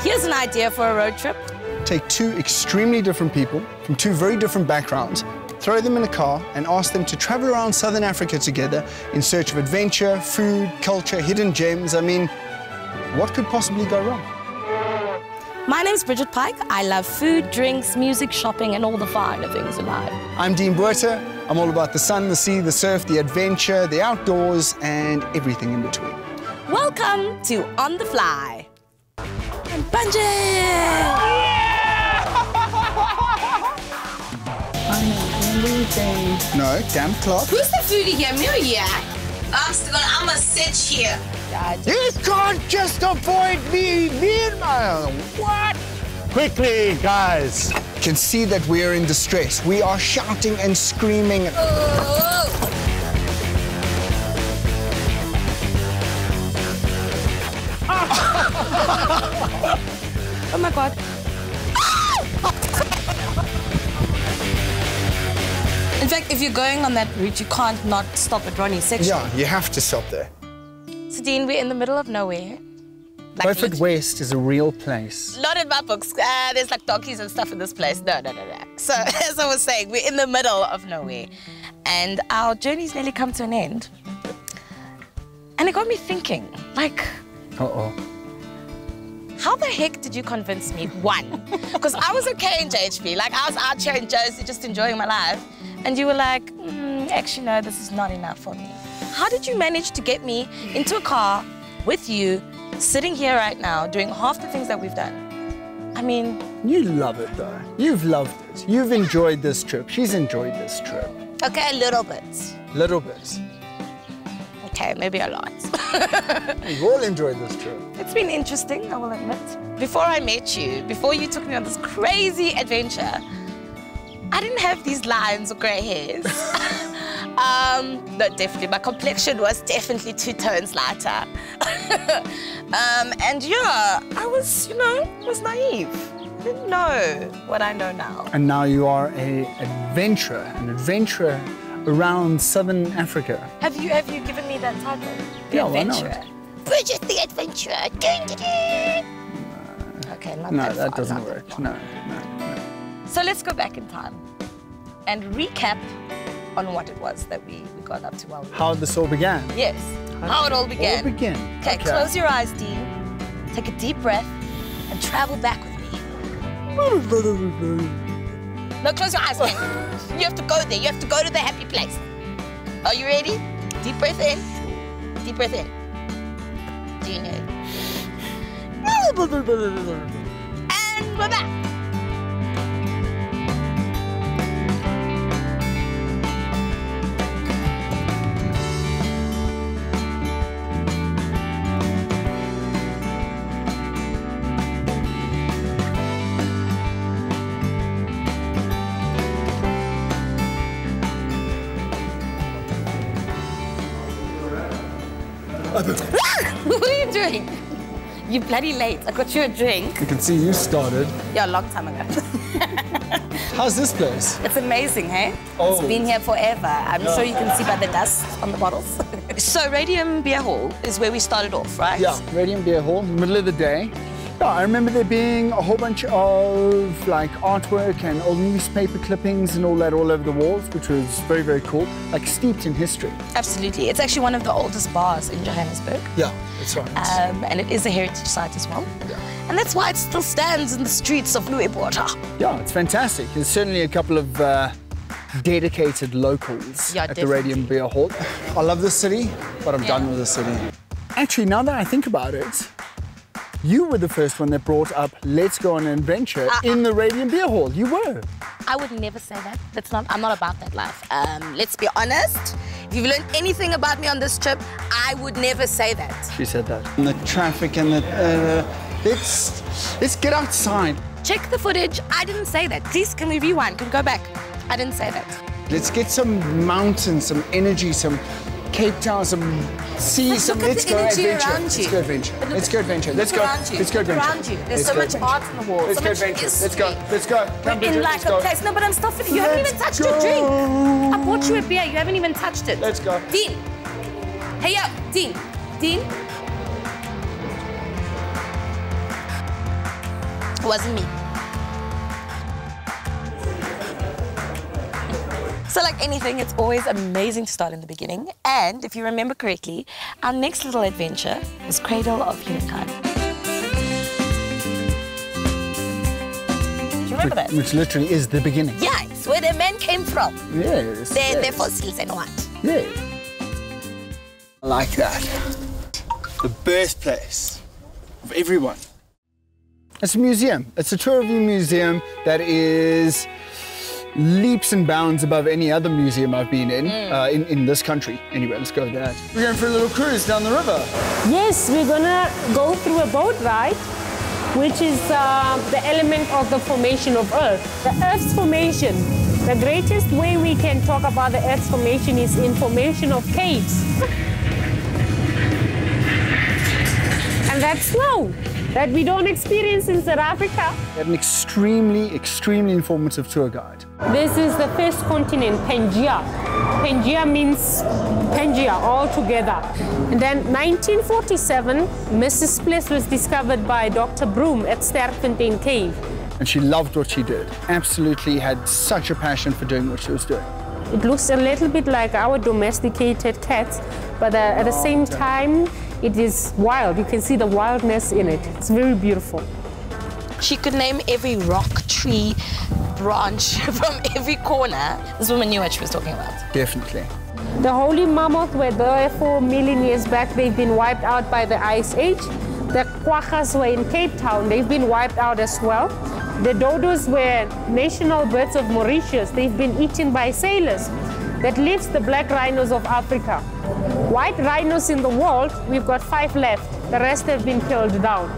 Here's an idea for a road trip. Take two extremely different people from two very different backgrounds, throw them in a car and ask them to travel around Southern Africa together in search of adventure, food, culture, hidden gems. I mean, what could possibly go wrong? My name's Bridget Pike. I love food, drinks, music, shopping, and all the finer things in life. I'm Dean Buerta. I'm all about the sun, the sea, the surf, the adventure, the outdoors, and everything in between. Welcome to On the Fly. And bungee! No, damn clock. Who's the foodie here? Me or you? I'm gonna sit here. You can't just avoid me and my... What? Quickly, guys. You can see that we are in distress. We are shouting and screaming. Oh my God. In fact, if you're going on that route, you can't not stop at Ronnie's section. Yeah, you have to stop there. So, Dean, we're in the middle of nowhere. Beaufort West is a real place. Not in my books. There's like donkeys and stuff in this place. No. So, as I was saying, we're in the middle of nowhere. And our journey's nearly come to an end. And it got me thinking, like... Uh-oh. How the heck did you convince me? One, because I was okay in JHP. Like, I was out here in Jersey just enjoying my life. And you were like, actually, no, this is not enough for me. How did you manage to get me into a car with you, sitting here right now, doing half the things that we've done? I mean... You love it, though. You've loved it. You've enjoyed this trip. She's enjoyed this trip. Okay, a little bit. Little bit. Okay, maybe a lot. We've all enjoyed this trip. It's been interesting, I will admit. Before I met you, before you took me on this crazy adventure, I didn't have these lines or grey hairs. No, definitely. My complexion was definitely 2 tones lighter. And yeah, I was, was naive. I didn't know what I know now. And now you are an adventurer around Southern Africa. Have you given me that title? The Yeah, Adventurer. why not? Bridget the Adventurer. Okay, not No, that that far, doesn't not that work. far. No. So let's go back in time and recap on what it was that we got up to while we were... How this all began. Yes, how it all began. Okay, close your eyes, Dean. Take a deep breath and travel back with me. No, close your eyes, man. You have to go there. You have to go to the happy place. Are you ready? Deep breath in. Deep breath in. Do you know? And we're back. What are you doing? You're bloody late. I got you a drink. You can see you started. Yeah, a long time ago. How's this place? It's amazing, hey? Oh. It's been here forever. I'm sure you can see by the dust on the bottles. So Radium Beer Hall is where we started off, right? Yeah, Radium Beer Hall, middle of the day. Yeah, I remember there being a whole bunch of like artwork and old newspaper clippings and all that all over the walls, which was very, very cool, like steeped in history. Absolutely. It's actually one of the oldest bars in Johannesburg. Yeah, that's right. And it is a heritage site as well. Yeah. And that's why it still stands in the streets of Louisburg. Yeah, it's fantastic. There's certainly a couple of dedicated locals at the Radium Beer Hall. I love the city, but I'm done with the city. Actually, now that I think about it, you were the first one that brought up let's go on an adventure in the Radium Beer Hall. You were. I would never say that. I'm not about that life. Let's be honest. If you've learned anything about me on this trip, I would never say that. She said that. And the traffic and the... let's get outside. Check the footage. I didn't say that. Please, can we rewind? Can we go back? I didn't say that. Let's get some mountains, some energy, some Cape Town, some sea, let's go adventure. Let's go adventure. Let's go adventure. Let's go adventure. Around you. There's so much art on the wall. Let's go adventure. Let's go. Let's go. We're in like a place. No, but I'm still feeling. You haven't even touched your drink. I bought you a beer. You haven't even touched it. Let's go. Dean. Hey, yo, Dean. Dean. It wasn't me. So like anything, it's always amazing to start in the beginning. And if you remember correctly, our next little adventure was Cradle of Humankind. Do you remember that? Which literally is the beginning. Yeah, it's where the men came from. Yes. Their fossils and what? Yeah. I like that. The birthplace of everyone. It's a museum. It's a tour of a museum that is leaps and bounds above any other museum I've been in this country. Anyway, let's go with that. We're going for a little cruise down the river. Yes, we're gonna go through a boat ride, which is the element of the formation of Earth. The Earth's formation. The greatest way we can talk about the Earth's formation is in formation of caves. And that's snow that we don't experience in South Africa. We had an extremely, extremely informative tour guide. This is the first continent, Pangaea. Pangaea means Pangaea, all together. And then 1947, Mrs. Bliss was discovered by Dr. Broom at Sterkfontein Cave. And she loved what she did. Absolutely had such a passion for doing what she was doing. It looks a little bit like our domesticated cats, but at the same time, it is wild. You can see the wildness in it. It's very beautiful. She could name every rock, tree, branch from every corner. This woman knew what she was talking about. Definitely. The holy mammoth were there 4 million years back. They've been wiped out by the Ice Age. The quaggas were in Cape Town. They've been wiped out as well. The dodos were national birds of Mauritius. They've been eaten by sailors. That leaves the black rhinos of Africa. White rhinos in the world, we've got 5 left. The rest have been killed down.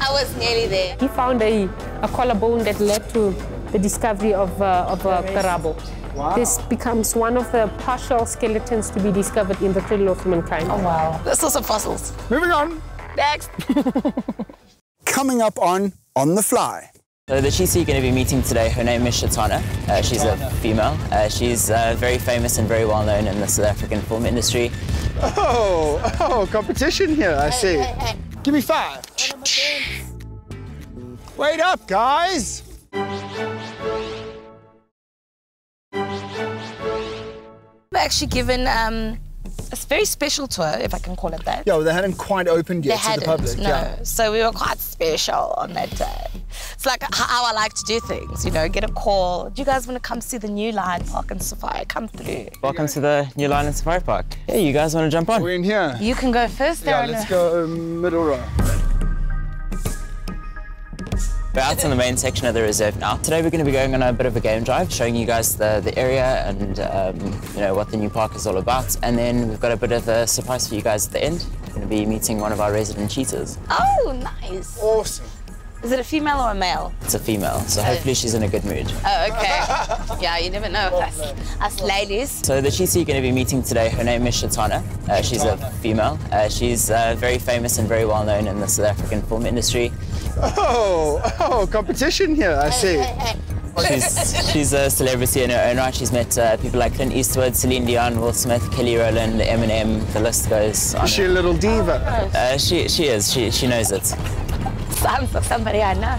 I was nearly there. He found a collarbone that led to the discovery of Karabo. Wow. This becomes one of the partial skeletons to be discovered in the Cradle of Humankind. Oh, wow. There's also fossils. Moving on. Next. Coming up on the Fly. So the chiefs you're going to be meeting today, her name is Shatana. She's a female. She's very famous and very well known in the South African film industry. Oh, competition here, I see. Give me 5. Wait up, guys. We've actually given a very special tour, if I can call it that. Yeah, well, they hadn't quite opened yet to the public. No, yeah. So we were quite special on that day. It's like how I like to do things, you know, get a call. Do you guys want to come see the new Lion Park and Safari? Come through. Welcome to the New Lion and Safari Park. Yeah, you guys want to jump on? We're in here. You can go first there. Yeah, let's go middle row. We're out in the main section of the reserve now. Today we're going to be going on a bit of a game drive, showing you guys the area and you know, what the new park is all about. And then we've got a bit of a surprise for you guys at the end. We're going to be meeting one of our resident cheetahs. Oh, nice. Awesome. Is it a female or a male? It's a female, so hopefully she's in a good mood. Oh, okay. Yeah, you never know with us ladies. So the cheetah you're going to be meeting today, her name is Shatana. She's a female. She's very famous and very well known in the South African film industry. Oh, competition here, I see. She's a celebrity in her own right. She's met people like Clint Eastwood, Celine Dion, Will Smith, Kelly Rowland, Eminem, the list goes on. Is she a little diva? She is. She knows it. Sounds like somebody I know.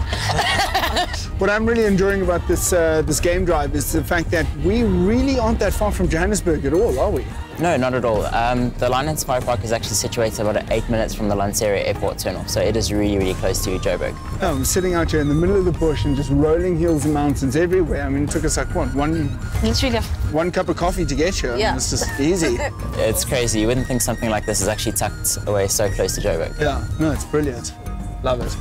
What I'm really enjoying about this game drive is the fact that we really aren't that far from Johannesburg at all, are we? No, not at all. The Lion and Safari Park is actually situated about 8 minutes from the Lanseria Airport Terminal, so it is really, really close to Joburg. Oh, I'm sitting out here in the middle of the bush and just rolling hills and mountains everywhere. I mean, it took us like, what, one cup of coffee to get here? Yeah. I mean, it's just easy. It's crazy. You wouldn't think something like this is actually tucked away so close to Joburg. Yeah, no, it's brilliant. Love it.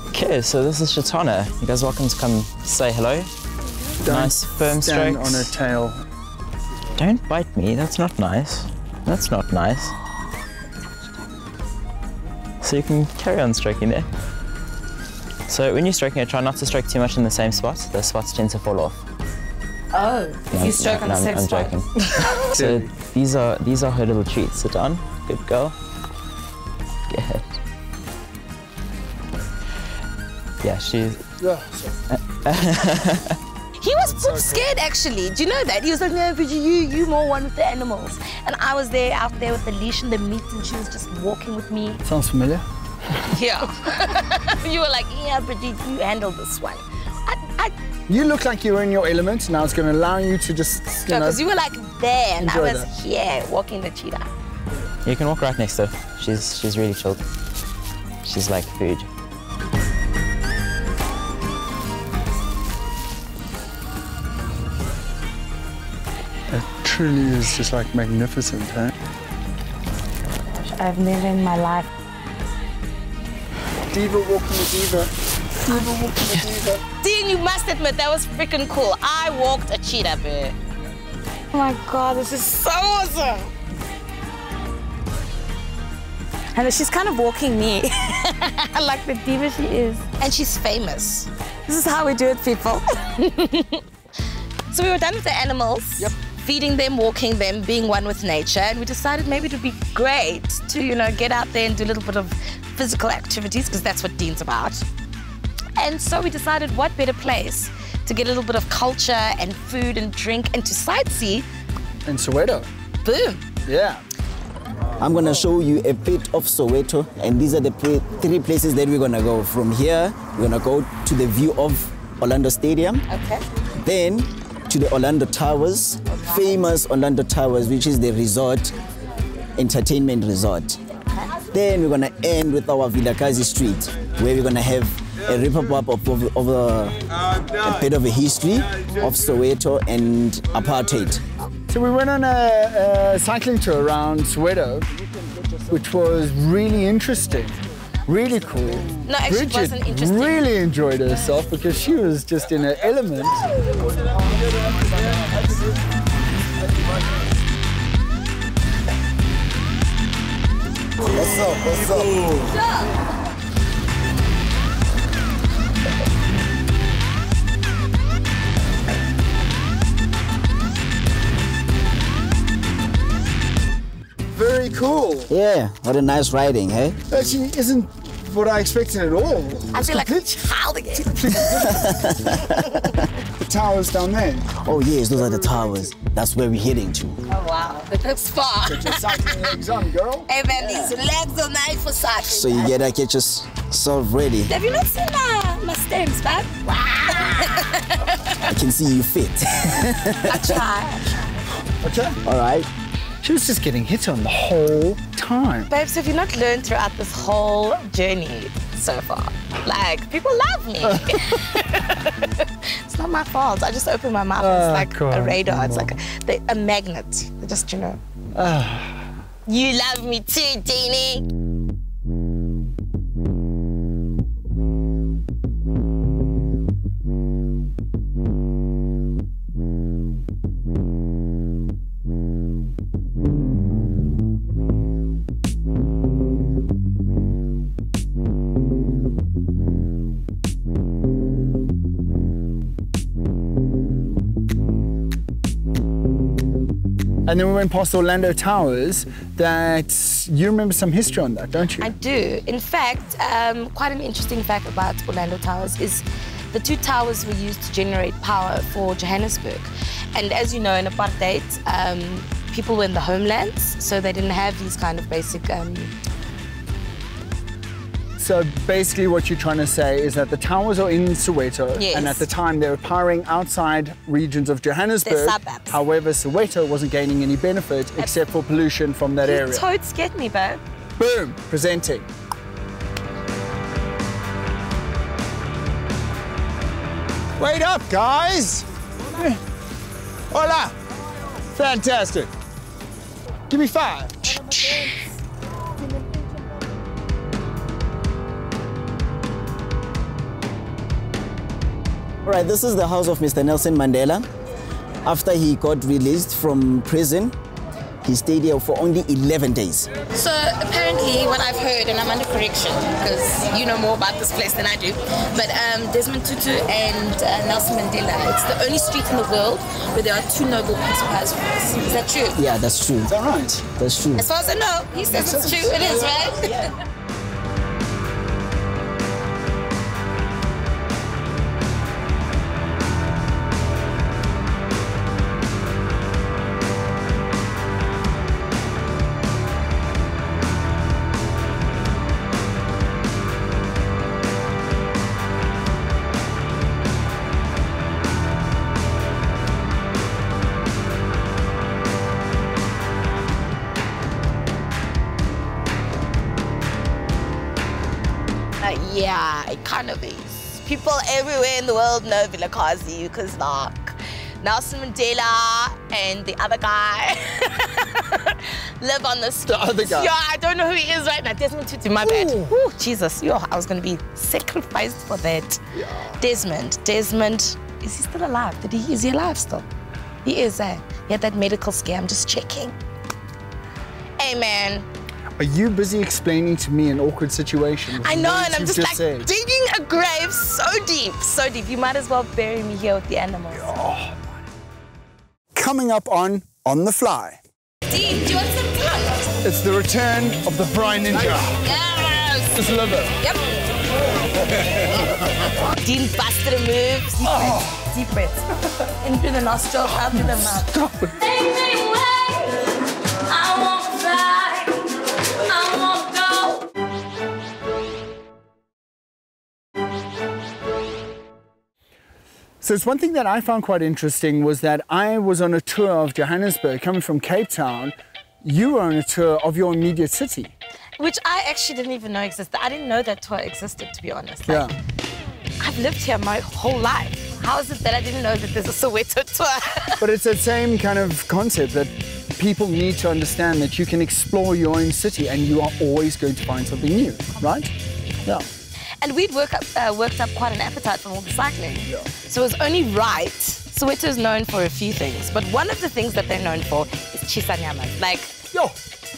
Okay, so this is Shatana. You guys are welcome to come say hello. Nice firm stand strokes. on her tail. Don't bite me, that's not nice. That's not nice. So you can carry on stroking there. So when you're stroking her, try not to stroke too much in the same spot. The spots tend to fall off. Oh, you stroke on the same spot. I'm joking. So these are her little treats. Sit down, good girl. Good. Yeah, she's... He was scared, actually. Do you know that? He was like, no, but you more one with the animals. And I was there, out there with the leash and the meat, and she was just walking with me. Sounds familiar. Yeah. You were like, yeah, but you handle this one. You look like you were in your element. Now it's going to allow you to just, you know, because you were like there, and I was that. here walking the cheetah. You can walk right next to her. She's really chilled. She's like food. It truly is just like magnificent, huh? I've never in my life. Diva walking the diva. Diva walking the diva. Dean, you must admit, that was freaking cool. I walked a cheetah, bro. Oh my God, this is so awesome. And she's kind of walking me. Like the diva she is. And she's famous. This is how we do it, people. So we were done with the animals. Yep. Feeding them, walking them, being one with nature. And we decided maybe it would be great to, you know, get out there and do a little bit of physical activities, because that's what Dean's about. And so we decided what better place to get a little bit of culture and food and drink and to sightsee. In Soweto. Boom. Yeah. I'm going to show you a bit of Soweto, and these are the three places that we're going to go. From here, we're going to go to the view of Orlando Stadium. Okay. Then to the Orlando Towers, famous Orlando Towers, which is the resort, entertainment resort. Then we're going to end with our Vilakazi Street, where we're going to have a wrap-up of a bit of a history of Soweto and apartheid. So we went on a cycling tour around Soweto, which was really interesting, really cool. No, actually, it wasn't interesting. Really enjoyed herself because she was just in her element. What's up? What's up? Very cool. Yeah, what a nice riding, hey? Actually, isn't what I expected at all. I feel like a child again. The towers down there. Oh yes, those are the towers. That's where we're heading to. Oh, wow. That looks far. Get your cycling legs on, girl. Hey, man, these legs are nice for cycling. So you gotta get yourself ready. Have you not seen my stems, man? Wow. I can see you fit. I try. Okay. All right. She was just getting hit on the whole time. Babes, have you not learned throughout this whole journey so far? Like, people love me. It's not my fault. I just open my mouth. It's like a radar. It's like a magnet. They just, you know. You love me too, Deanie. And then we went past Orlando Towers. That you remember some history on that, don't you? I do. In fact, quite an interesting fact about Orlando Towers is the two towers were used to generate power for Johannesburg. And as you know, in apartheid, people were in the homelands, so they didn't have these kind of basic... So basically what you're trying to say is that the towers are in Soweto, yes. and at the time they were powering outside regions of Johannesburg. The suburbs. However, Soweto wasn't gaining any benefit except for pollution from that area. You totes get me, babe. Boom, presenting. Wait up, guys! Hola! Fantastic. Give me 5. All right, this is the house of Mr. Nelson Mandela. After he got released from prison, he stayed here for only 11 days. So apparently what I've heard, and I'm under correction because you know more about this place than I do, but Desmond Tutu and Nelson Mandela, it's the only street in the world where there are 2 Nobel Peace Prize winners. Is that true? Yeah, that's true. Is that right? That's true. As far as I know, he says it's true. It is, right? Yeah. Yeah, it kind of is. People everywhere in the world know Vilakazi because like Nelson Mandela and the other guy live on the street. The other guy? Yeah, I don't know who he is right now. Desmond Tutu, my bad. Ooh, Jesus, yo, I was going to be sacrificed for that. Yeah. Desmond, is he still alive? Is he alive still? He is, eh? He had that medical scare, I'm just checking. Hey, man. Are you busy explaining to me an awkward situation? I know, and I'm just like digging a grave so deep. You might as well bury me here with the animals. Oh. Coming up on the Fly. Dean, do you want some tongue? It's the return of the Braai Ninja. Yes! Just love it. Yep. Dean busted a move. Deep breaths. In through the nostrils, out through the mouth. Stop it. So it's one thing that I found quite interesting was that I was on a tour of Johannesburg, coming from Cape Town. You were on a tour of your immediate city. Which I actually didn't even know existed. I didn't know that tour existed, to be honest. Like, yeah. I've lived here my whole life. How is it that I didn't know that there's a Soweto tour? But it's that same kind of concept that people need to understand that you can explore your own city and you are always going to find something new, right? Yeah. And we'd worked up quite an appetite from all the cycling. Yeah. So it was only right. Soweto is known for a few things, but one of the things that they're known for is chisanyamas. Like,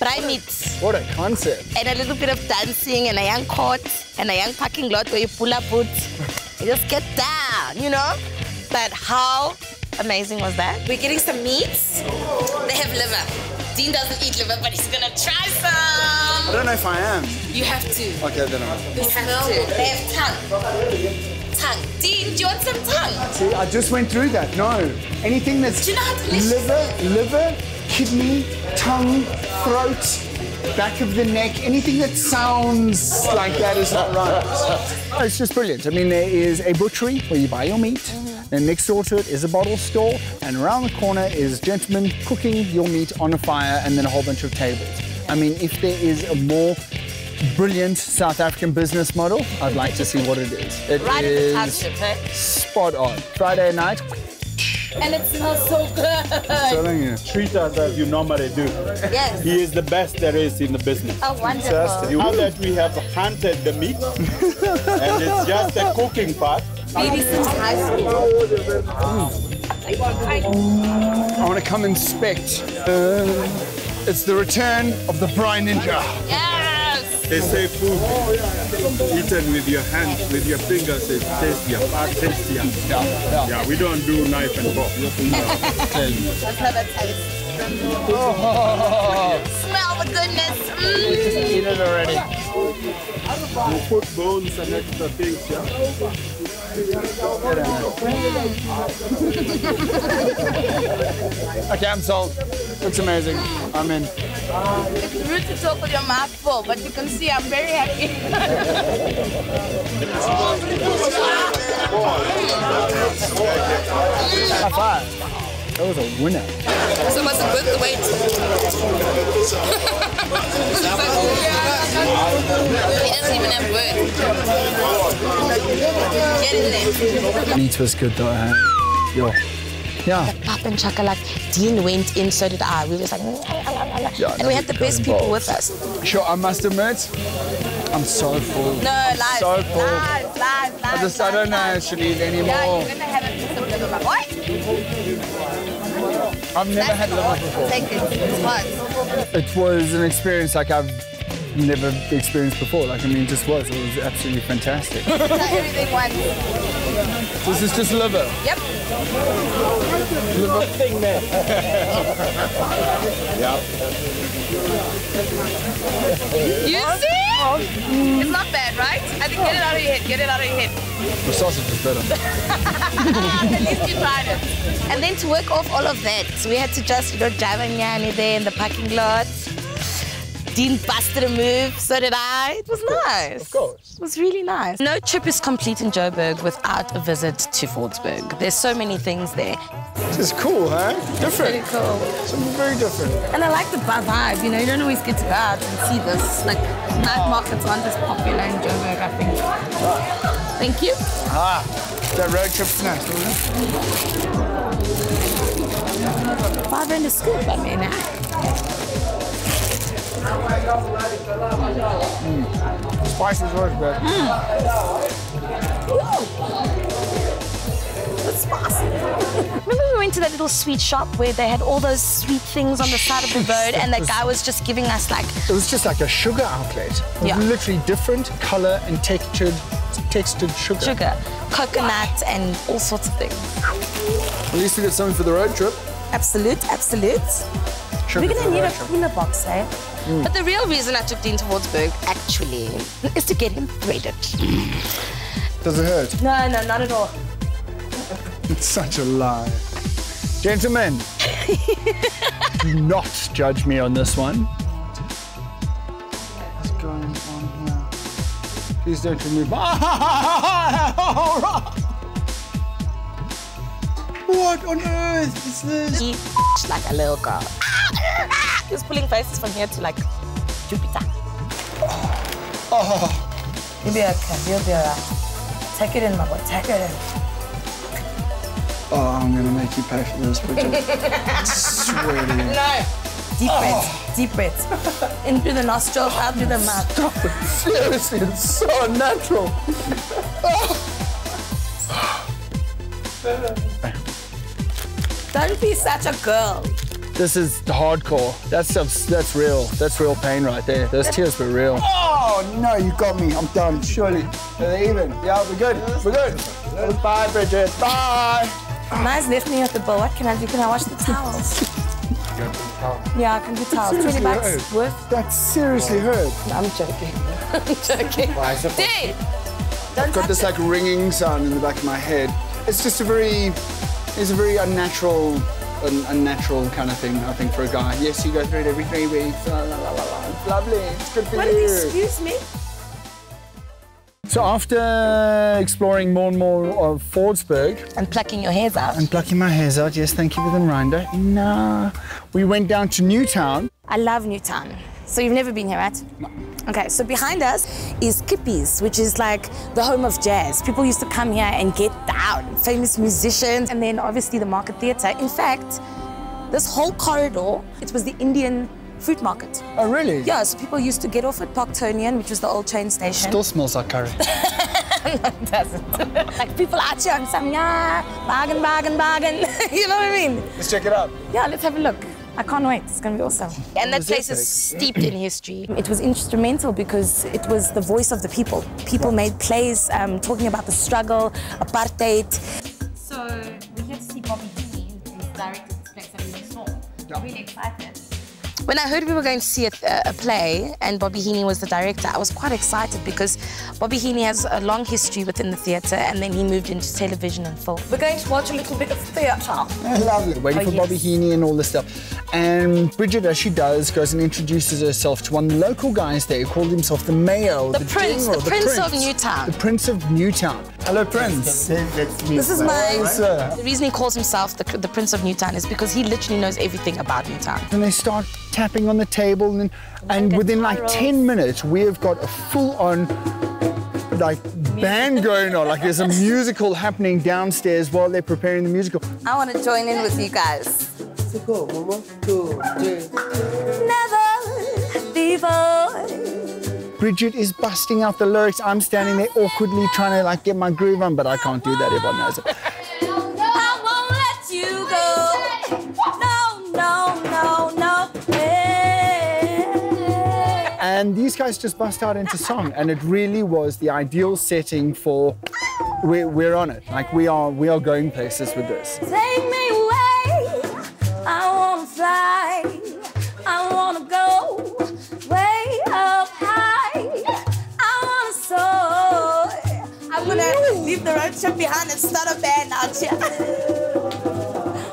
braai meat. What a concept. And a little bit of dancing and a young court and a young parking lot where you pull up boots. You just get down, you know? But how amazing was that? We're getting some meats. They have liver. Dean doesn't eat liver, but he's gonna try some. I don't know if I am. You have to. Okay, then I will. You have to. They have tongue. Dean, do you want some tongue? See, I just went through that. No. Anything that's do you know how delicious liver, kidney, tongue, throat, back of the neck, anything that sounds like that is not right. Oh, it's just brilliant. I mean, there is a butchery where you buy your meat. And next door to it is a bottle store, and around the corner is gentlemen cooking your meat on a fire, and then a whole bunch of tables. I mean, if there is a more brilliant South African business model, I'd like to see what it is. It is spot on. Friday night. And it smells so good. Telling you. Treat us as you normally do. Yes. He is the best there is in the business. Oh, wonderful. Now that we have hunted the meat, and it's just the cooking part. Maybe since high school. I want to come inspect. It's the return of the Braai Ninja. Yes! They say food eaten with your hands, with your fingers is tastier, far tastier. Yeah, we don't do knife and fork. Let's have a taste. Smell the goodness. Just eat it already. We put bones and extra things, yeah? Okay, I'm sold. Looks amazing. I'm in. It's rude to talk with your mouth full, but you can see I'm very happy. High five. That was a winner. So was it worth the wait? He doesn't even have words. Get in there. Meat was good though, huh? Yo. Yeah. The pop and chaka, like Dean went in, so did I. We were just like, and we had the best people with us. Sure, I must admit, I'm so full. No, lies. So full. Lies. I don't know I should eat anymore. Yeah, you're gonna have a piece of liver, what? I've never had liver before. Take it. It's hot. It was an experience like I've never experienced before. Like, I mean, it just was. It was absolutely fantastic. Everything once. This is just liver. Yep. Liver thing there. Yeah. You see? It's not bad, right? I think get it out of your head. Get it out of your head. The sausage is better. At least you tried it. And then to work off all of that, we had to just, Java Nyani there in the parking lot. Dean busted a move, so did I. It was nice. Of course. It was really nice. No trip is complete in Joburg without a visit to Fordsburg. There's so many things there. This is cool, huh? Different. It's really cool. Something very different. And I like the vibe, you know, you don't always get to go out and see this. Like, night markets aren't as popular in Joburg, I think. Thank you. Ah, that road trip snack, wasn't it? 5 Rand a scoop, I mean. Spice is worth it. It's spicy. Remember we went to that little sweet shop where they had all those sweet things on the side of the road and that guy was just giving us like... It was just like a sugar outlet. It was literally different colour and textured sugar. Sugar, coconut and all sorts of things. At least we got something for the road trip. Absolute. Sugar We're going to need a cooler box, eh? But the real reason I took Dean to Fordsburg, actually, is to get him threaded. Does it hurt? No, not at all. It's such a lie. Gentlemen, do not judge me on this one. What's going on here? Please don't remove my... What on earth is this? He like a little girl. He was pulling faces from here to like Jupiter. Oh. You'll be okay, you'll be alright. Take it in, my boy, take it in. Oh, I'm gonna make you pay for this, Bridget. I swear to you. No. Deep breaths. In through the nostrils, out through the mouth. Stop it. Seriously, it's so unnatural. Don't be such a girl. This is hardcore. That's real. That's real pain right there. Those tears were real. Oh, no, you got me. I'm done, surely. Are they even? Yeah, we're good. We're good. Bye, Bridget. Bye. Mine's left me at the bowl. What can I do? Can I wash the towels? Yeah, I can do towels. 20 bucks worth. That seriously hurt. No, I'm joking. I'm joking. Dave! I've got this like ringing sound in the back of my head. It's just a very unnatural kind of thing, I think, for a guy. Yes, you go through it every 3 weeks. It's lovely. It's good for you. Excuse me? So after exploring more and more of Fordsburg... And plucking your hairs out. And plucking my hairs out, yes, thank you for the reminder. No. We went down to Newtown. I love Newtown. So you've never been here, right? No. Okay, so behind us is Kippies, which is like the home of jazz. People used to come here and get down, famous musicians, and then obviously the Market Theatre. In fact, this whole corridor, it was the Indian fruit market. Oh, really? Yeah, so people used to get off at Parktonian, which was the old train station. Still smells like curry. No, it doesn't. Like people out here and some, yeah, bargain. You know what I mean? Let's check it out. Yeah, let's have a look. I can't wait, it's gonna be awesome. And that place is steeped in history. It was instrumental because it was the voice of the people. People made plays talking about the struggle, apartheid. So we're here to see Bobby Heaney, who directed this place that we saw. I'm really excited. When I heard we were going to see a play and Bobby Heaney was the director, I was quite excited because Bobby Heaney has a long history within the theatre and then he moved into television and film. We're going to watch a little bit of theatre. Lovely. Waiting for Bobby Heaney and all this stuff. And Bridget, as she does, goes and introduces herself to one of the local guys there who called himself the mayor or the Prince, general, the Prince of Newtown. The Prince of Newtown. Hello, Prince. This is my... The reason he calls himself the Prince of Newtown is because he literally knows everything about Newtown. And they start tapping on the table and within like 10 minutes we have got a full-on like band going on, like there's a musical happening downstairs while they're preparing the musical. I want to join in with you guys. Go, Mama. 2, 3. Never before. Bridget is busting out the lyrics. I'm standing there awkwardly trying to like get my groove on, but I can't do that, everyone knows it. I won't let you go. No. And these guys just bust out into song, and it really was the ideal setting for. We're on it. Like we are going places with this. Take me away. I wanna fly. I wanna go way up high. I wanna soar. I'm gonna leave the road trip behind and start a band out here.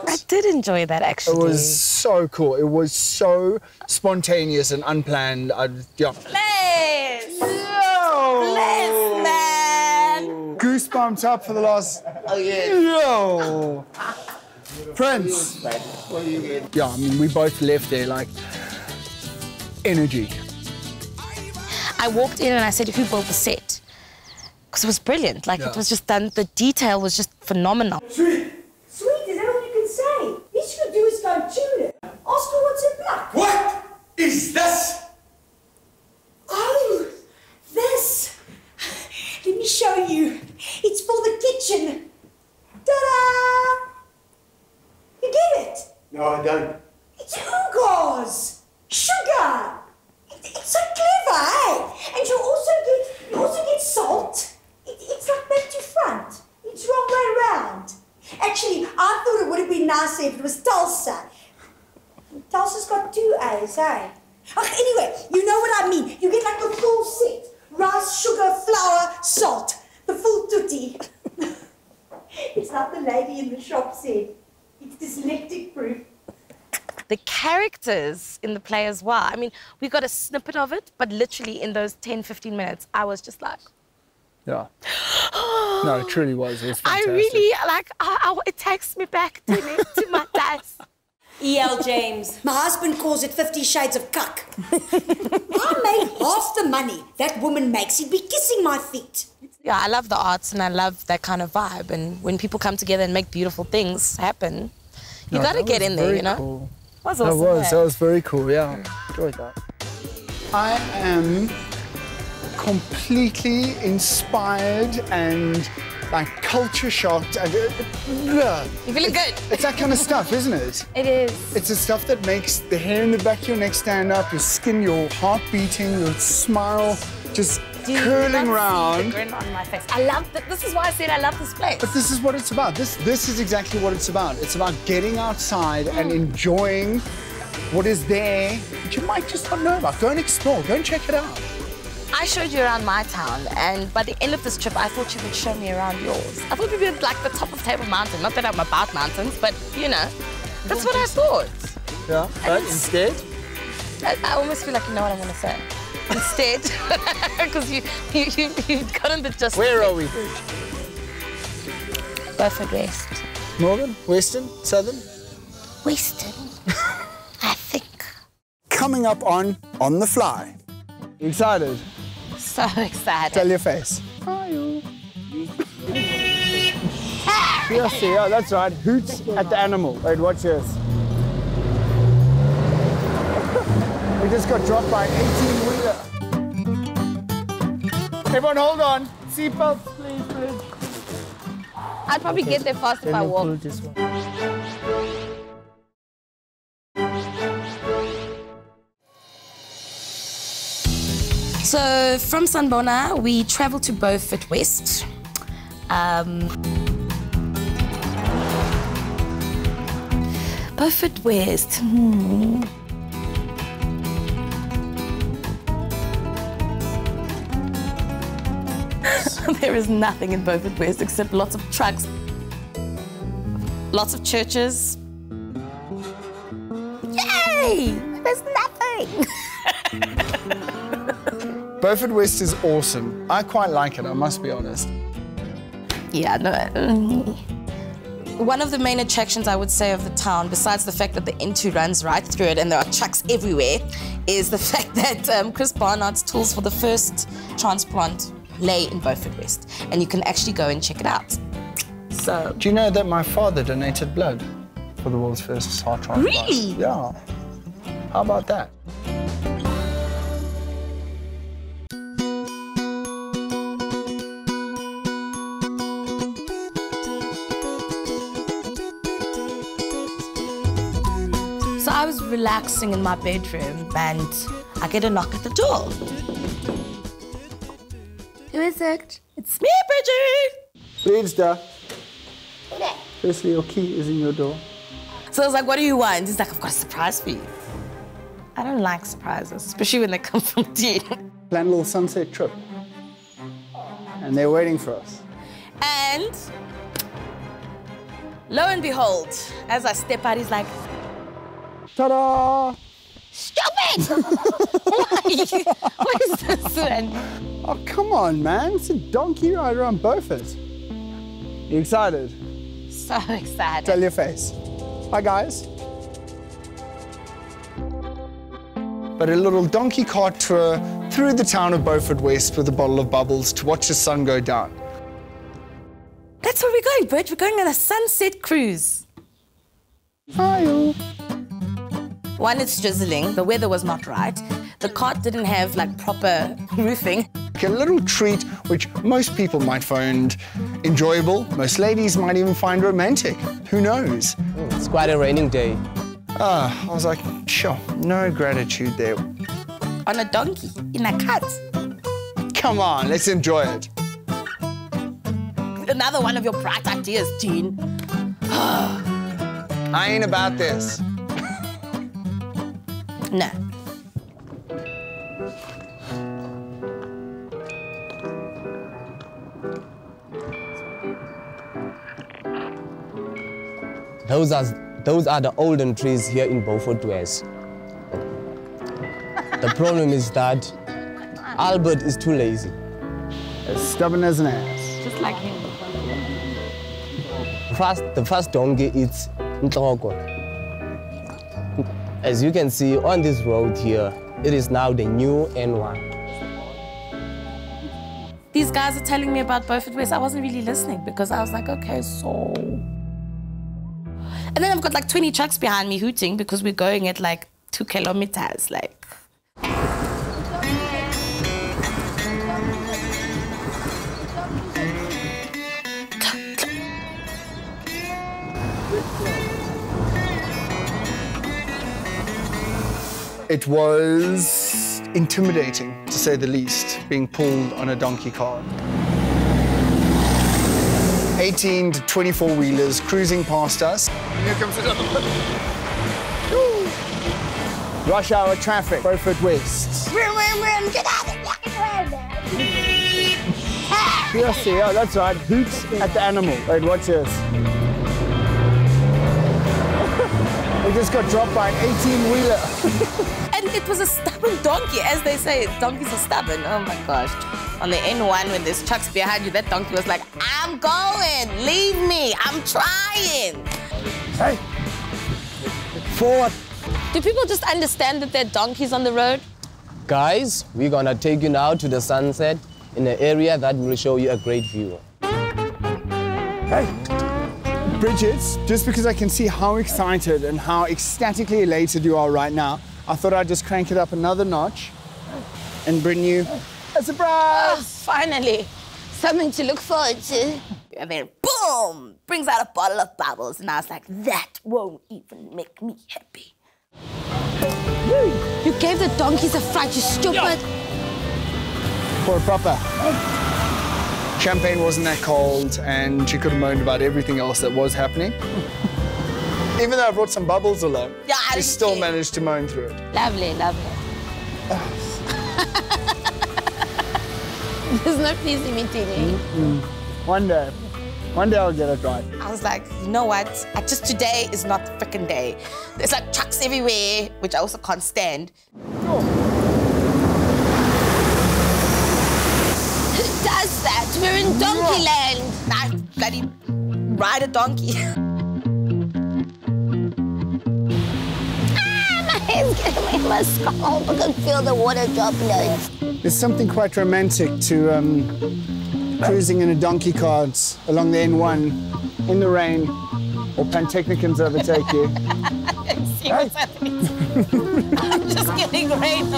I did did enjoy that, actually. It was so cool. It was so spontaneous and unplanned. Yeah. Bless! Yo! Bless, man! Goosebumps up for the last... Oh, yeah. Yo! Prince! Yeah, I mean, we both left there, like, energy. I walked in and I said, who built the set? Because it was brilliant. Like, it was just done, the detail was just phenomenal. Sweet, is that all you can say? Least you can do is go tune it. Ask her what's it like. What is this? Oh, this. Let me show you. It's for the kitchen. Ta-da! You get it? No, I don't. It's oogars. Sugar. It's so clever, eh? And you also get salt. It's like back to front. It's wrong way around. Actually, I thought it would have been nicer if it was Tulsa. Tulsa's got 2 A's, eh? Anyway, you know what I mean. You get like the full set. Rice, sugar, flour, salt. The full tutti. It's like the lady in the shop said. It's dyslexic proof. The characters in the play as well. I mean, we got a snippet of it, but literally in those 10, 15 minutes, I was just like... Yeah. No, it truly was. It was fantastic. I really, like, it takes me back to my days. E.L. James. My husband calls it 50 Shades of Cuck. I made half the money that woman makes. He'd be kissing my feet. Yeah, I love the arts and I love that kind of vibe. And when people come together and make beautiful things happen, you got to get in there, you know? Cool. That was awesome. That was very cool, yeah. Enjoyed that. I am completely inspired and like culture shocked. And, you're feeling good. It's that kind of stuff, isn't it? It is. It's the stuff that makes the hair in the back of your neck stand up, your skin, your heart beating, your smile just curling round. The grin on my face. I love that. This is why I said I love this place. But this is what it's about. This is exactly what it's about. It's about getting outside and enjoying what is there that you might just not know about. Go and explore. Go and check it out. I showed you around my town, and by the end of this trip, I thought you would show me around yours. I thought we'd be at, like, the top of Table Mountain. Not that I'm about mountains, but, you know, that's what I thought. Yeah, but instead? I almost feel like you know what I'm going to say. Instead, because you've gotten the just... Where are we? Beaufort West. Northern? Western? Southern? Western, I think. Coming up on the Fly. You excited? So excited. Tell your face. Hi. Yes, yeah, that's right. Hoots at the animal. Wait, watch this. We just got dropped by an 18-wheeler. Everyone, hold on. Seatbelts, please, Bridge. I'd probably get there fast if I walked. So from Sanbona, we travel to Beaufort West. Beaufort West. There is nothing in Beaufort West except lots of trucks, lots of churches. Yay! There's nothing. Beaufort West is awesome. I quite like it, I must be honest. Yeah, no. One of the main attractions, I would say, of the town, besides the fact that the N2 runs right through it and there are trucks everywhere, is the fact that Chris Barnard's tools for the first transplant lay in Beaufort West. And you can actually go and check it out. So... Do you know that my father donated blood for the world's first heart transplant? Really? Yeah. How about that? So I was relaxing in my bedroom and I get a knock at the door. Who is it? It's me, Bridget! Bridget. Firstly, your key is in your door. So I was like, what do you want? He's like, I've got a surprise for you. I don't like surprises, especially when they come from Dean. Planned a little sunset trip. And they're waiting for us. And Lo and behold, as I step out, he's like, ta-da! Stupid! Why? What is this one? Oh, come on, man. It's a donkey ride around Beaufort. You excited? So excited. Tell your face. Hi, guys. But a little donkey cart tour through the town of Beaufort West with a bottle of bubbles to watch the sun go down. That's where we're going, Bridge. We're going on a sunset cruise. Hi. One, it's drizzling. The weather was not right. The cart didn't have, like, proper roofing. A little treat which most people might find enjoyable. Most ladies might even find romantic. Who knows? It's quite a raining day. I was like, sure, no gratitude there. On a donkey, in a cart. Come on, let's enjoy it. Another one of your bright ideas, Jean. I ain't about this. No. Those are the olden trees here in Beaufort West. The problem is that Albert is too lazy. As stubborn as an ass. Just like him. The first donkey is Ntloko. As you can see on this road here, it is now the new N1. These guys are telling me about Beaufort West. I wasn't really listening because I was like, okay, so... And then I've got like 20 trucks behind me hooting because we're going at like 2 kilometers, like... It was intimidating, to say the least, being pulled on a donkey cart. 18 to 24-wheelers cruising past us. Here comes another one. Rush hour traffic, Beaufort West. Get out of the fucking road, Yes, yeah, that's right. Hoots at the animal. Wait, watch this. We just got dropped by an 18-wheeler. And it was a stubborn donkey, as they say, donkeys are stubborn. Oh my gosh. On the N1, when there's trucks behind you, that donkey was like, I'm going, leave me, I'm trying. Hey, forward. Do people just understand that there are donkeys on the road? Guys, we're gonna take you now to the sunset in an area that will show you a great view. Hey. Bridget, just because I can see how excited and how ecstatically elated you are right now, I thought I'd just crank it up another notch and bring you a surprise! Oh, finally, something to look forward to. And then, boom, brings out a bottle of bubbles. And I was like, that won't even make me happy. You gave the donkeys a fright, you stupid. For a proper. Champagne wasn't that cold, and she could have moaned about everything else that was happening. Even though I brought some bubbles along, she still managed to moan through it. Lovely, lovely. There's no pleasing me, Tini. One day I'll get it right. I was like, you know what? Just today is not the frickin' day. There's like trucks everywhere, which I also can't stand. That we're in donkey land. I bloody ride a donkey. My head's getting away from my scalp. I can feel the water droplets. There's something quite romantic to cruising in a donkey cart along the N1 in the rain, or Pantechnicons overtake you. See what's happening? I'm just getting rain.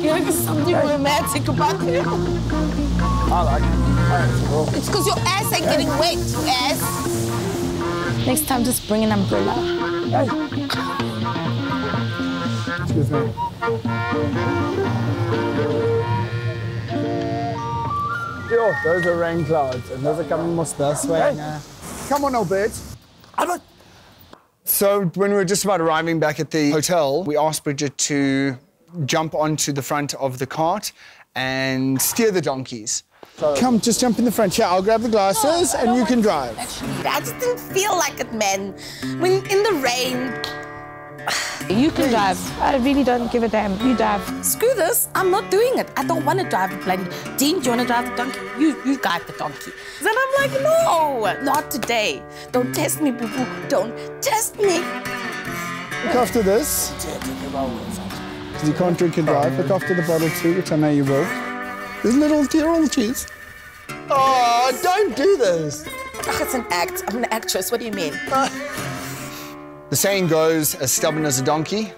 There's something romantic about it. I like it. Cool. It's because your ass ain't getting wet, you ass. Next time, just bring an umbrella. Hey. Excuse me. Yo, those are rain clouds, and those are coming more this way. Hey. Come on, old bird. So when we were just about arriving back at the hotel, we asked Bridget to jump onto the front of the cart and steer the donkeys. Come, just jump in the front. Yeah, I'll grab the glasses and you can drive. Actually, I just didn't feel like it, man. When in the rain. You can drive. I really don't give a damn. You drive. Screw this. I'm not doing it. I don't want to drive the bloody... Dean, do you want to drive the donkey? You drive the donkey. Then I'm like, no, not today. Don't test me, boo-boo. Don't test me. Look after this. Because you can't drink and drive. Look after the bottle too, which I know you will. There's little dear cheese. Oh, don't do this. Oh, it's an act. I'm an actress. What do you mean? The saying goes, as stubborn as a donkey,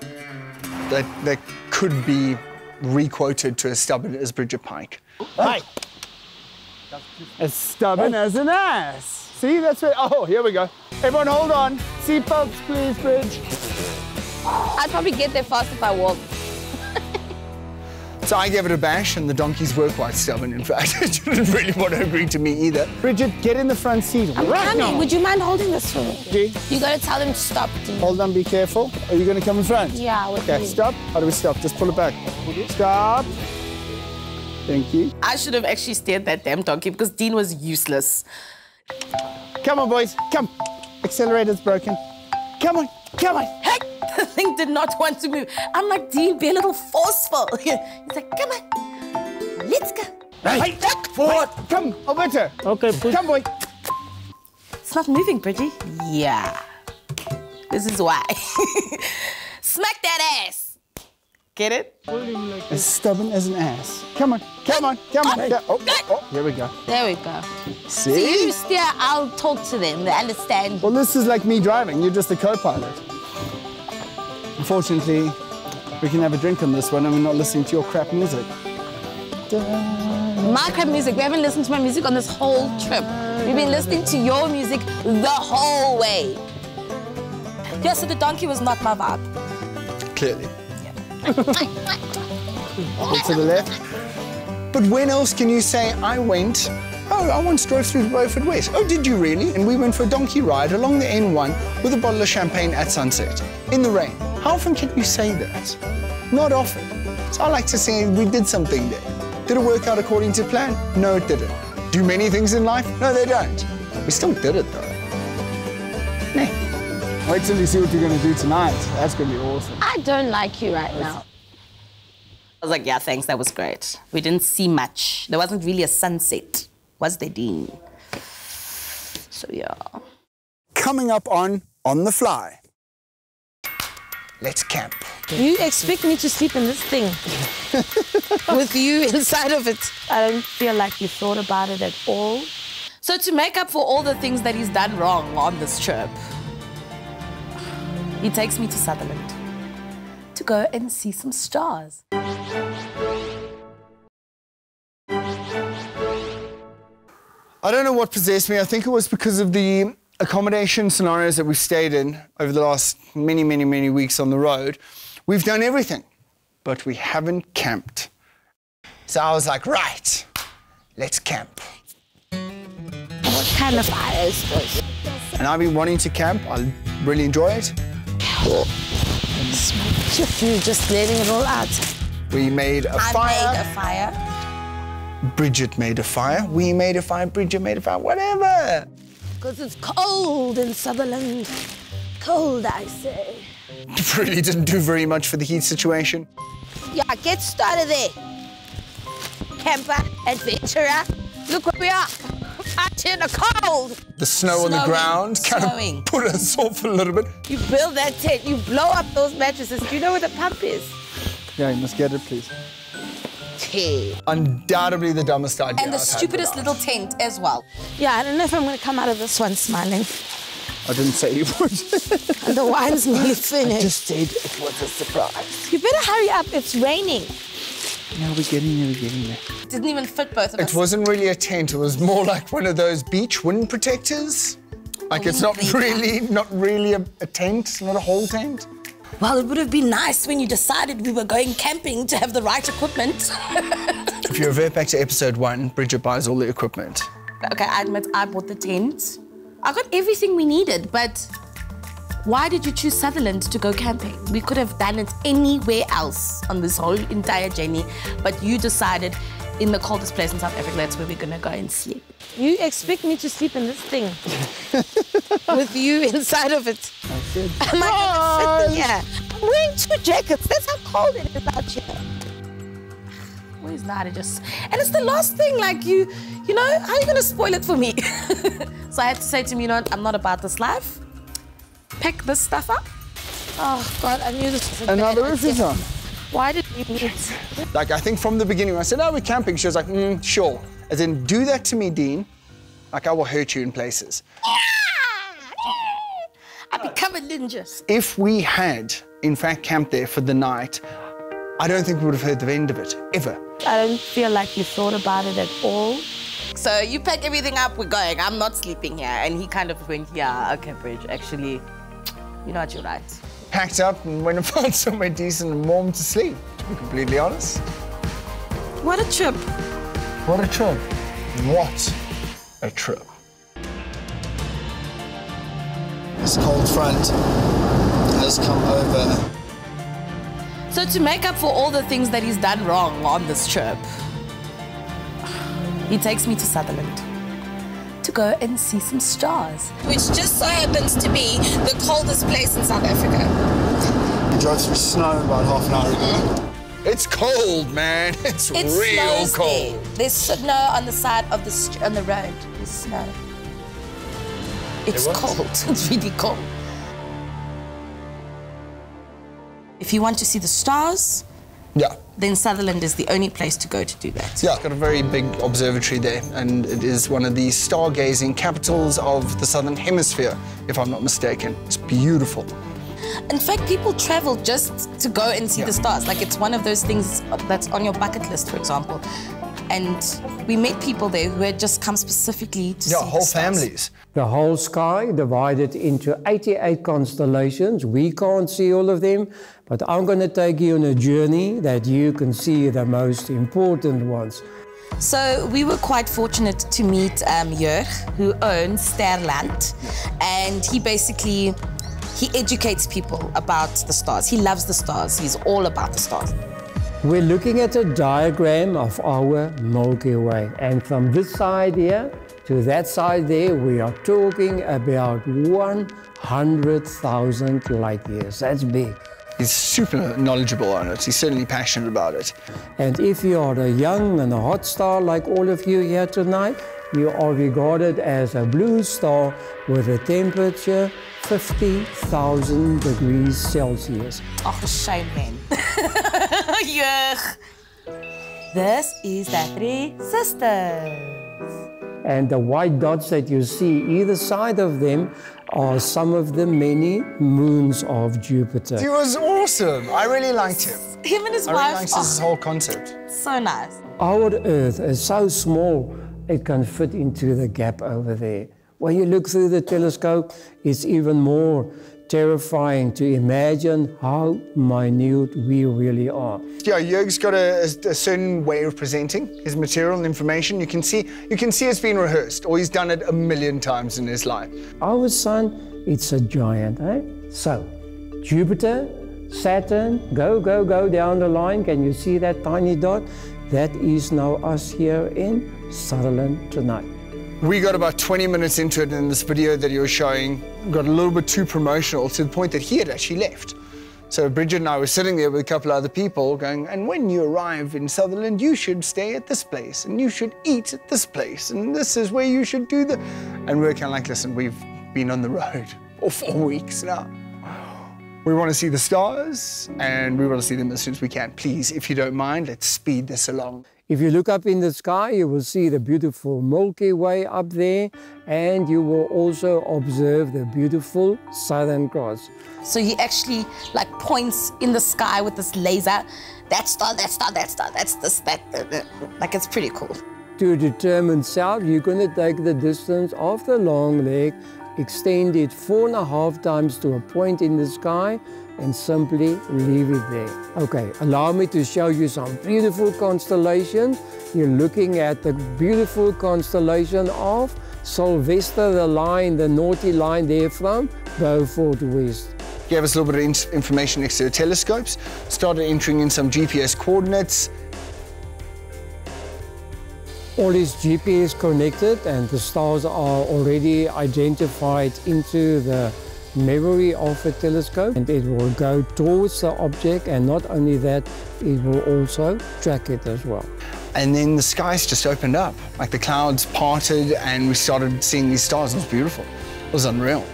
that could be re-quoted to as stubborn as Bridget Pike. Hi. As stubborn as an ass. See, that's what, oh, here we go. Everyone hold on. Seatbelts, please, Bridge. I'd probably get there fast if I walked. So I gave it a bash, and the donkeys were quite stubborn, in fact. They didn't really want to agree to me either. Bridget, get in the front seat right now. Would you mind holding this for me? Okay. You got to tell them to stop, Dean. Hold on, be careful. Are you going to come in front? Yeah, with Okay, me. stop. How do we stop? Just pull it back. Stop. Thank you. I should have actually steered that damn donkey because Dean was useless. Come on, boys. Come. Accelerator's broken. Come on. Come on. Heck, the thing did not want to move. I'm like, Dean, be a little forceful. He's like, come on. Let's go. Hey, forward. Come, Alberto. Okay, push. Come, boy. It's not moving, Bridgie. Yeah. This is why. Smack that ass. Get it? As stubborn as an ass. Come on. Come on. Come on. Oh, here we go. There we go. See? You steer, I'll talk to them. They understand. Well, this is like me driving. You're just a co-pilot. Unfortunately, we can have a drink on this one and we're not listening to your crap music. My crap music. We haven't listened to my music on this whole trip. We've been listening to your music the whole way. Yeah, so the donkey was not my vibe. Clearly. Look to the left. But when else can you say, I went, oh, I once drove through Beaufort West. Oh, did you really? And we went for a donkey ride along the N1 with a bottle of champagne at sunset, in the rain. How often can you say that? Not often. So I like to say we did something there. Did it work out according to plan? No, it didn't. Do many things in life? No, they don't. We still did it, though. Nah. Wait till you see what you're going to do tonight. That's going to be awesome. I don't like you right now. I was like, yeah, thanks, that was great. We didn't see much. There wasn't really a sunset, was there, Dean? So, yeah. Coming up on the Fly. Let's camp. You expect me to sleep in this thing with you inside of it? I don't feel like you thought about it at all. So to make up for all the things that he's done wrong on this trip, he takes me to Sutherland to go and see some stars. I don't know what possessed me. I think it was because of the accommodation scenarios that we've stayed in over the last many weeks on the road. We've done everything, but we haven't camped. So I was like, right, let's camp. What kind of fire is this? And I've been wanting to camp. I really enjoy it. You're just letting it all out. We made a fire. I made a fire. Bridget made a fire. We made a fire. Bridget made a fire. Whatever. Because it's cold in Sutherland. Cold, I say. Really didn't do very much for the heat situation. Yeah, get started there. Camper, adventurer. Look where we are. Out in the cold. The snow on the ground kind of put us off a little bit. You build that tent, you blow up those mattresses. Do you know where the pump is? Yeah, you must get it, please. Tea. Undoubtedly the dumbest idea. And the stupidest little tent as well. Yeah, I don't know if I'm going to come out of this one smiling. I didn't say you would. And the wine's nearly finished. I just said it was a surprise. You better hurry up, it's raining. Yeah, we're getting there, we're getting there. It didn't even fit both of us. It wasn't really a tent, it was more like one of those beach wind protectors. Like it's not really a tent, it's not a whole tent. Well, it would have been nice when you decided we were going camping to have the right equipment. If you revert back to episode 1, Bridget buys all the equipment. Okay, I admit I bought the tent. I got everything we needed, but why did you choose Sutherland to go camping? We could have done it anywhere else on this whole entire journey, but you decided in the coldest place in South Africa, that's where we're gonna go and sleep. You expect me to sleep in this thing with you inside of it? Am I gonna sit there? I'm wearing 2 jackets. That's how cold it is out here. Where's Nada just? And it's the last thing, like you know, how are you gonna spoil it for me? So I had to say to him, you know what, I'm not about this life. Pack this stuff up. Oh God, I knew this was another roof is on. Why did we meet? Like, I think from the beginning, when I said, oh, we're camping, she was like, sure. As in, do that to me, Dean. Like, I will hurt you in places. I become a ninja. If we had, in fact, camped there for the night, I don't think we would have heard the end of it, ever. I don't feel like you thought about it at all. So you pack everything up, we're going. I'm not sleeping here. And he kind of went, yeah, okay, Bridge, actually, you know what, you're right. Packed up and went and found somewhere decent and warm to sleep, to be completely honest. What a trip. What a trip. What a trip. This cold front has come over. So to make up for all the things that he's done wrong on this trip, he takes me to Sutherland to go and see some stars. Which just so happens to be the coldest place in South Africa. We drove through snow about half an hour ago. It's cold, man. It's real cold. There's snow on the side of the road. There's snow. It's cold. It's really cold. If you want to see the stars, then Sutherland is the only place to go to do that. Yeah, got a very big observatory there, and it is one of the stargazing capitals of the Southern Hemisphere, if I'm not mistaken. It's beautiful. In fact, people travel just to go and see the stars. Like, it's one of those things that's on your bucket list, for example. And we met people there who had just come specifically to see the stars. whole families. The whole sky divided into 88 constellations. We can't see all of them, but I'm going to take you on a journey that you can see the most important ones. So we were quite fortunate to meet Jörg, who owns Sutherland, and he educates people about the stars. He loves the stars. He's all about the stars. We're looking at a diagram of our Milky Way, and from this side here to that side there, we are talking about 100,000 light years. That's big. He's super knowledgeable on it. He's certainly passionate about it. And if you are a young and a hot star like all of you here tonight, you are regarded as a blue star with a temperature 50,000 degrees Celsius. Oh, shame, man. Jörg. This is the 3 sisters. And the white dots that you see either side of them are some of the many moons of Jupiter. He was awesome. I really liked him. Him and his wife. I really liked his whole concept. So nice. Our Earth is so small, it can fit into the gap over there. When you look through the telescope, it's even more terrifying to imagine how minute we really are. Yeah, Jörg's got a certain way of presenting his material and information. You can see it's been rehearsed, or he's done it a million times in his life. Our sun, it's a giant, eh? So, Jupiter, Saturn, go down the line. Can you see that tiny dot? That is now us here in Sutherland tonight. We got about 20 minutes into it in this video that you were showing, got a little bit too promotional to the point that he had actually left. So Bridget and I were sitting there with a couple of other people going, and when you arrive in Sutherland, you should stay at this place, and you should eat at this place, and this is where you should do the... And we're kind of like, listen, we've been on the road for 4 weeks now. We want to see the stars, and we want to see them as soon as we can. Please, if you don't mind, let's speed this along. If you look up in the sky, you will see the beautiful Milky Way up there, and you will also observe the beautiful Southern Cross. So he actually like points in the sky with this laser. That star, that star, that star, that's this, that. Like, it's pretty cool. To determine south, you're going to take the distance of the long leg, extend it 4.5 times to a point in the sky, and simply leave it there. Okay, allow me to show you some beautiful constellations. You're looking at the beautiful constellation of Sylvester, the line, the naughty line there from Beaufort West. Gave us a little bit of information next to the telescopes, started entering in some GPS coordinates. All is GPS connected and the stars are already identified into the memory of the telescope, and it will go towards the object, and not only that, it will also track it as well. And then the skies just opened up, like the clouds parted and we started seeing these stars. It was beautiful. It was unreal.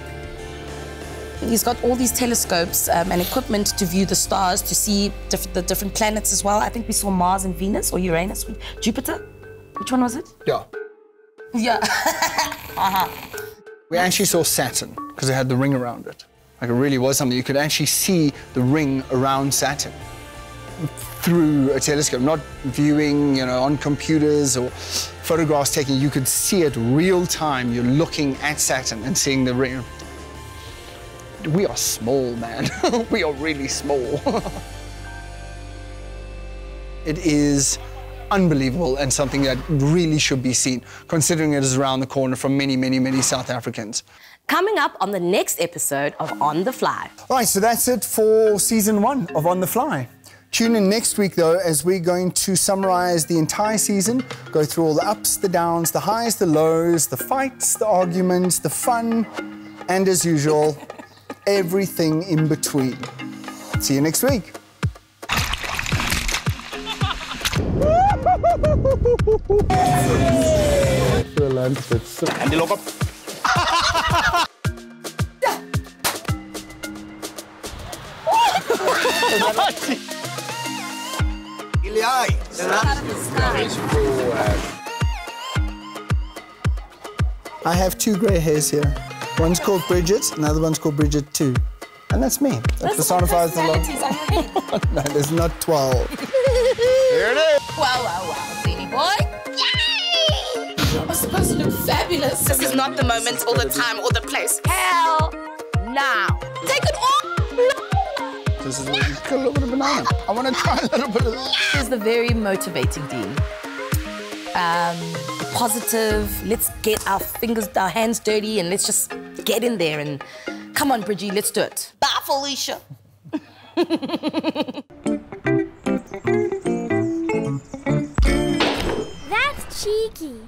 He's got all these telescopes and equipment to view the stars, to see the different planets as well. I think we saw Mars and Venus, or Uranus, Jupiter. Which one was it? Yeah. Yeah. We actually saw Saturn because it had the ring around it. Like, it really was something. You could actually see the ring around Saturn through a telescope, not viewing, you know, on computers or photographs taken. You could see it real time. You're looking at Saturn and seeing the ring. We are small, man. We are really small. It is unbelievable and something that really should be seen, considering it is around the corner from many, many, many South Africans. Coming up on the next episode of On the Fly. Right, so that's it for season 1 of On the Fly. Tune in next week, though, as we're going to summarize the entire season, go through all the ups, the downs, the highs, the lows, the fights, the arguments, the fun, and as usual, everything in between. See you next week. Sutherland, and look up. I have 2 grey hairs here. One's called Bridget, another one's called Bridget 2. And that's me. That personifies the love. No, there's not 12. Here it is. Wow, Beanie Boy. Yay! I'm supposed to look fabulous. This is not the moment or the time or the place. Hell, now. Take it off. This is a little bit of banana. I want to try a little bit of this. This is the very motivating Dean. Positive, let's get our hands dirty and let's just get in there and come on, Bridgie, let's do it. Bye, Felicia. That's cheeky.